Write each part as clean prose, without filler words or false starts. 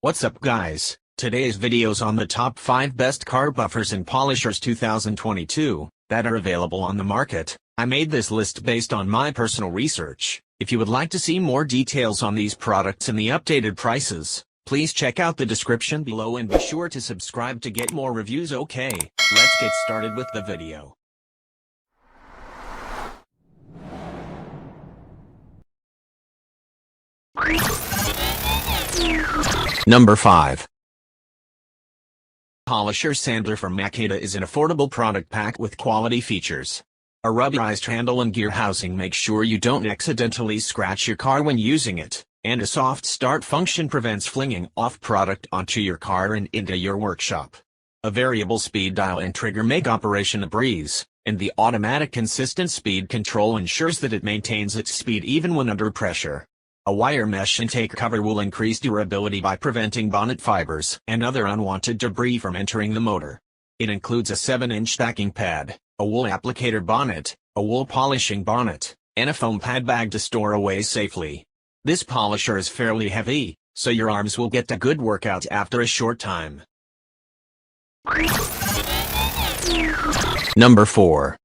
What's up guys, today's video's on the top 5 best car buffers and polishers 2022, that are available on the market. I made this list based on my personal research. If you would like to see more details on these products and the updated prices, please check out the description below and be sure to subscribe to get more reviews. Okay, let's get started with the video. Number 5. Polisher Sander from BLACKDECKER is an affordable product pack with quality features. A rubberized handle and gear housing makes sure you don't accidentally scratch your car when using it, and a soft start function prevents flinging off product onto your car and into your workshop. A variable speed dial and trigger make operation a breeze, and the automatic consistent speed control ensures that it maintains its speed even when under pressure. A wire mesh intake cover will increase durability by preventing bonnet fibers and other unwanted debris from entering the motor. It includes a 7-inch stacking pad, a wool applicator bonnet, a wool polishing bonnet, and a foam pad bag to store away safely. This polisher is fairly heavy, so your arms will get a good workout after a short time. Number 4.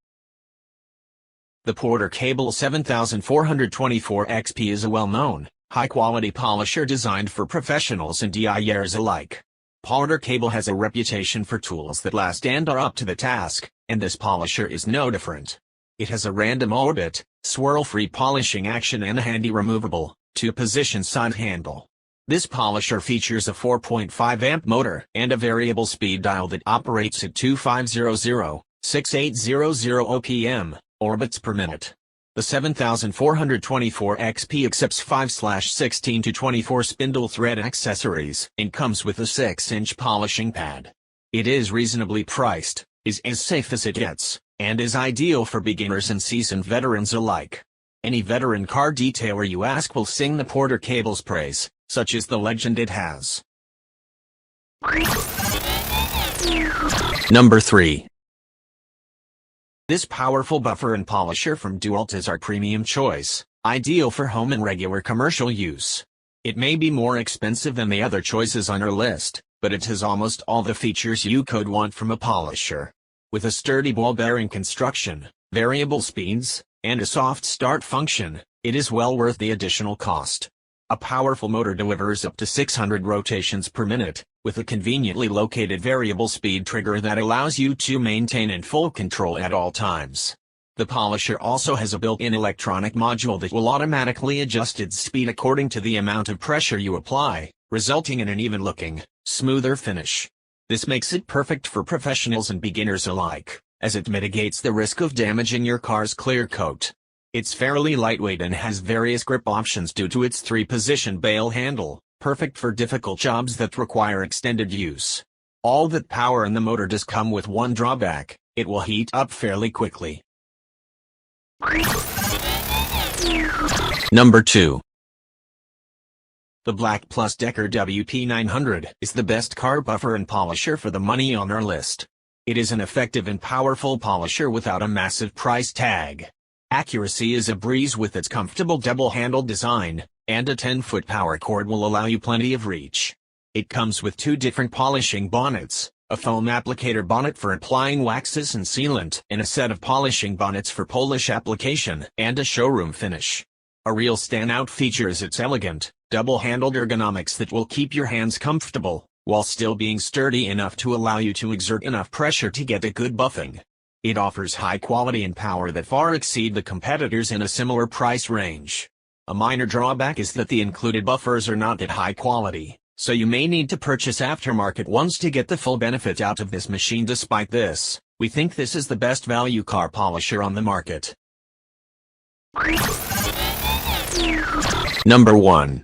The Porter Cable 7424 XP is a well-known, high-quality polisher designed for professionals and DIYers alike. Porter Cable has a reputation for tools that last and are up to the task, and this polisher is no different. It has a random orbit, swirl-free polishing action and a handy removable, 2-position side handle. This polisher features a 4.5 amp motor and a variable speed dial that operates at 2500, 6800 OPM. Orbits per minute. The 7424 XP accepts 5/16 to 24 spindle thread accessories and comes with a 6-inch polishing pad. It is reasonably priced, is as safe as it gets, and is ideal for beginners and seasoned veterans alike. Any veteran car detailer you ask will sing the Porter Cable's praise, such as the legend it has. Number 3. This powerful buffer and polisher from dewalt is our premium choice, ideal for home and regular commercial use. It may be more expensive than the other choices on our list, but it has almost all the features you could want from a polisher. With a sturdy ball bearing construction, variable speeds, and a soft start function, it is well worth the additional cost. A powerful motor delivers up to 600 rotations per minute, with a conveniently located variable speed trigger that allows you to maintain in full control at all times. The polisher also has a built-in electronic module that will automatically adjust its speed according to the amount of pressure you apply, resulting in an even-looking, smoother finish. This makes it perfect for professionals and beginners alike, as it mitigates the risk of damaging your car's clear coat. It's fairly lightweight and has various grip options due to its 3-position bail handle, perfect for difficult jobs that require extended use. All that power in the motor does come with one drawback: it will heat up fairly quickly. Number 2. The BLACKDECKER WP900 is the best car buffer and polisher for the money on our list. It is an effective and powerful polisher without a massive price tag. Accuracy is a breeze with its comfortable double-handled design, and a 10-foot power cord will allow you plenty of reach. It comes with 2 different polishing bonnets, a foam applicator bonnet for applying waxes and sealant, and a set of polishing bonnets for polish application and a showroom finish. A real standout feature is its elegant, double-handled ergonomics that will keep your hands comfortable, while still being sturdy enough to allow you to exert enough pressure to get a good buffing. It offers high quality and power that far exceed the competitors in a similar price range. A minor drawback is that the included buffers are not at high quality, so you may need to purchase aftermarket ones to get the full benefit out of this machine. Despite this, we think this is the best value car polisher on the market. Number 1.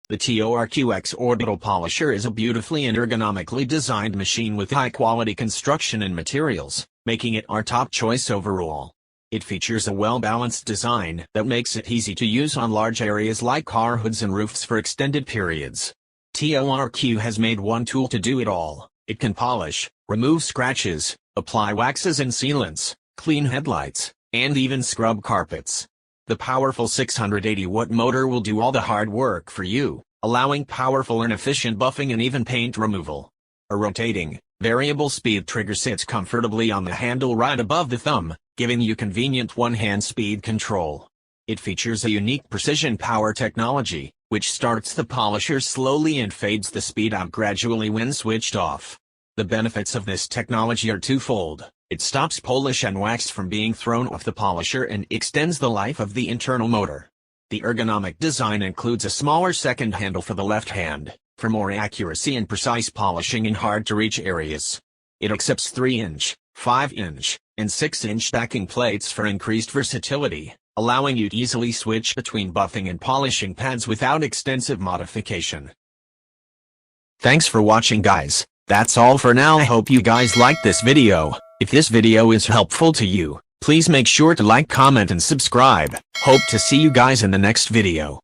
The TOrqX Orbital Polisher is a beautifully and ergonomically designed machine with high-quality construction and materials, making it our top choice overall. It features a well-balanced design that makes it easy to use on large areas like car hoods and roofs for extended periods. TOrqX has made one tool to do it all. It can polish, remove scratches, apply waxes and sealants, clean headlights, and even scrub carpets. The powerful 680-watt motor will do all the hard work for you, allowing powerful and efficient buffing and even paint removal. A rotating, variable speed trigger sits comfortably on the handle right above the thumb, giving you convenient one-hand speed control. It features a unique precision power technology, which starts the polisher slowly and fades the speed out gradually when switched off. The benefits of this technology are twofold. It stops polish and wax from being thrown off the polisher and extends the life of the internal motor. The ergonomic design includes a smaller second handle for the left hand, for more accuracy and precise polishing in hard-to-reach areas. It accepts 3-inch, 5-inch, and 6-inch backing plates for increased versatility, allowing you to easily switch between buffing and polishing pads without extensive modification. Thanks for watching, guys. That's all for now. I hope you guys liked this video. If this video is helpful to you, please make sure to like, comment, and subscribe. Hope to see you guys in the next video.